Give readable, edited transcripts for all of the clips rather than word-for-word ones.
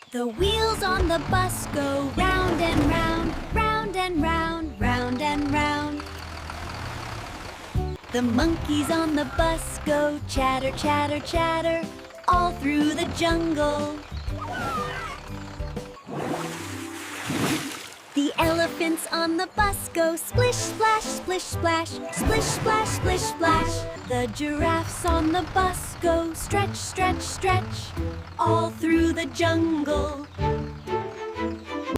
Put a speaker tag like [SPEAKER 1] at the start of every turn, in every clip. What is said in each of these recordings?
[SPEAKER 1] The wheels on the bus go round and round, round and round, round and round. The monkeys on the bus go chatter, chatter, chatter, all through the jungle. The elephants on the bus go splish, splash, splish, splash, splish, splash, splish, splash. The giraffes on the bus go stretch, stretch, stretch, all through the jungle.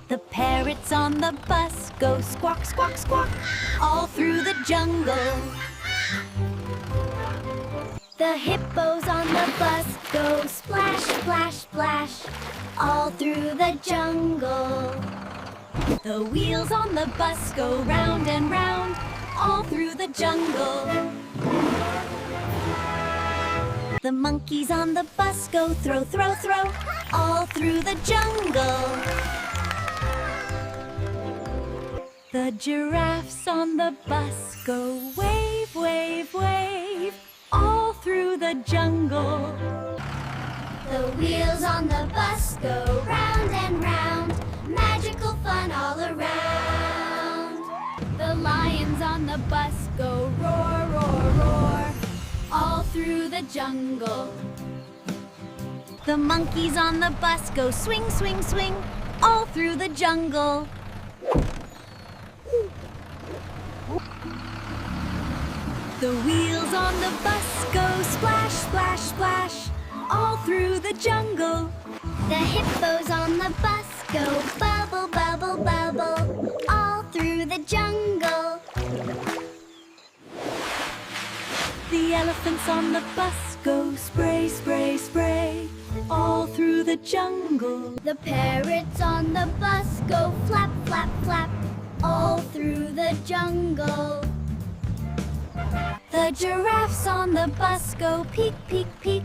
[SPEAKER 1] The parrots on the bus go squawk, squawk, squawk, all through the jungle. The hippos on the bus go splash, splash, splash, all through the jungle. The wheels on the bus go round and round, all through the jungle. The monkeys on the bus go throw, throw, throw, all through the jungle. The giraffes on the bus go wave, wave, wave, all through the jungle. The wheels on the bus go round and round, magical fun all around. The lions on the bus go roar, roar, roar, all through the jungle. The monkeys on the bus go swing, swing, swing, all through the jungle. The wheels on the bus go splash, splash, splash, all through the jungle. The hippos on the bus go bubble, bubble, bubble, all through the jungle. The elephants on the bus go spray, spray, spray, all through the jungle. The parrots on the bus go flap, flap, flap, all through the jungle. The giraffes on the bus go peek, peek, peek,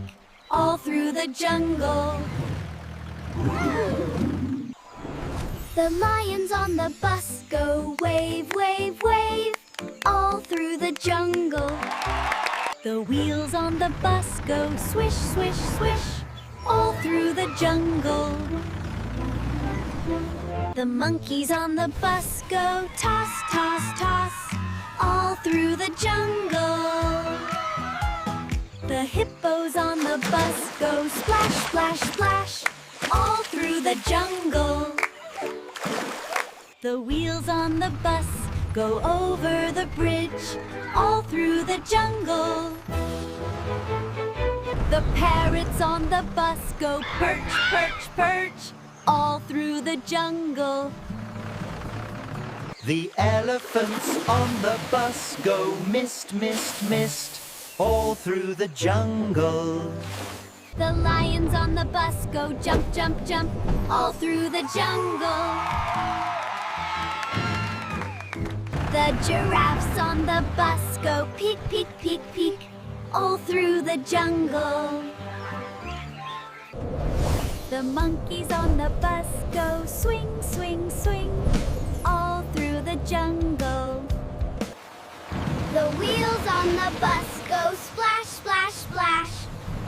[SPEAKER 1] all through the jungle. The lions on the bus go wave, wave, wave, all through the jungle. The wheels on the bus go swish, swish, swish, all through the jungle. The monkeys on the bus go toss, toss, toss, all through the jungle. The hippos on the bus go splash, splash, splash, all through the jungle. The wheels on the bus go over the bridge, all through the jungle. The parrots on the bus go perch, perch, perch, all through the jungle.
[SPEAKER 2] The elephants on the bus go mist, mist, mist, all through the jungle.
[SPEAKER 1] The lions on the bus go jump, jump, jump, all through the jungle. The giraffes on the bus go peek, peek, peek, peek, all through the jungle. The monkeys on the bus go swing, swing, swing, all through the jungle. The wheels on the bus go splash, splash, splash,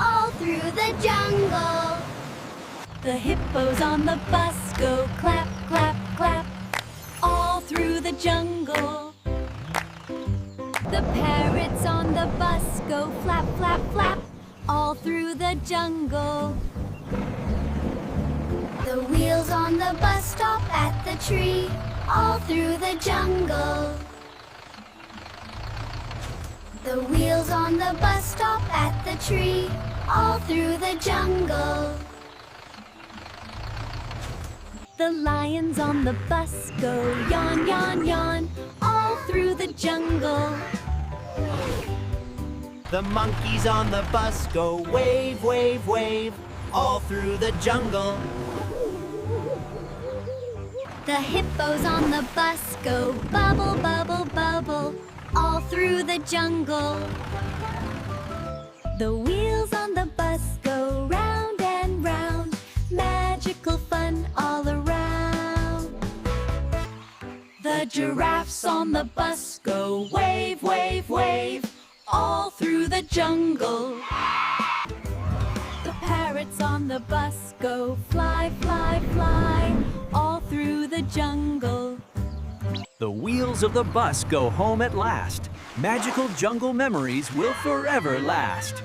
[SPEAKER 1] all through the jungle. The hippos on the bus go clap, clap, clap, all through the jungle. The parrots on the bus go flap, flap, flap, all through the jungle. The wheels on the bus stop at the tree, all through the jungle. The wheels on the bus stop at the tree, all through the jungle. The lions on the bus go yawn, yawn, yawn, all through the jungle.
[SPEAKER 2] The monkeys on the bus go wave, wave, wave, all through the jungle.
[SPEAKER 1] The hippos on the bus go bubble, bubble, bubble, all through the jungle. The wheels on the bus go round and round, magical fun all around. The giraffes on the bus go wave, wave, wave, all through the jungle. The parrots Parrots on the bus go fly, fly, fly, all through the jungle.
[SPEAKER 3] The wheels of the bus go home at last. Magical jungle memories will forever last.